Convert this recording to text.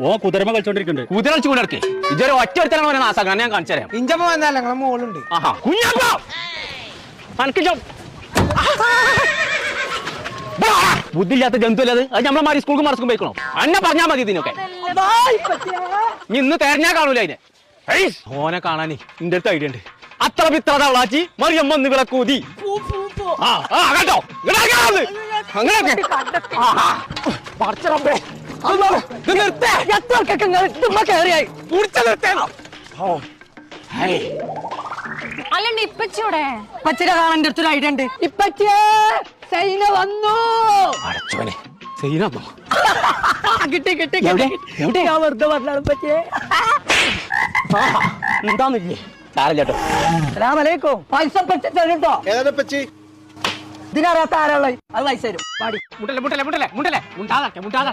ഓ കുതിരമ കളിച്ചോണ്ടിരിക്കുന്നുണ്ട്. കുതിര കളിച്ചുകൊണ്ടിരിക്കേ ഇതൊരു ഒറ്റ ഒരുത്തരാണ് നാസാക്കാൻ ഞാൻ കാണിച്ചു തരാം. ഇഞ്ചമ്മ വന്നല്ല ഞങ്ങളെ മോളുണ്ട്. ബുദ്ധിയില്ലാത്ത ജന്തു അല്ലത്. അത് നമ്മളെ സ്കൂൾക്ക് മറസ്ക്കും പോയിക്കണോ? അന്നെ പറഞ്ഞാൽ മതി ഇതിനൊക്കെ. ഇന്ന് തെരഞ്ഞാ കാണൂല അതിനെ. ഓനെ കാണാനേ എന്റെ അടുത്ത് ഐഡിയ ഉണ്ട്. അത്ര പിത്ര തവളാച്ചി മറിയമ്മ ഒന്ന് വിളക്കൂതി കേട്ടോ. അല്ലണ്ട് ഇപ്പച്ചൂടെ ഇപ്പച്ചിനെ കാണാൻ എൻ്റെ അടുത്തൊരു ഐഡിയ ഉണ്ട്. ഇപ്പച്ചിയെ സൈന വന്നു. അടച്ചോനെ സൈനോ കിട്ടി കിട്ടി ഞാൻ വെറുതെ പറഞ്ഞാണ് ഇപ്പച്ചിയെ. എന്താന്നില്ലേ സാരല്ലോ. അസ്സലാമലൈക്കും. പൈസ പറ്റി തരും കേട്ടോ. ഇതിനറിയാത്ത ആരാളെ അത് പൈസ തരും. പാടി മുണ്ടല്ലേ മുണ്ടല്ലേ മുണ്ടല്ലേ മുണ്ടല്ലേ മുണ്ടാതെ മുണ്ടാതെ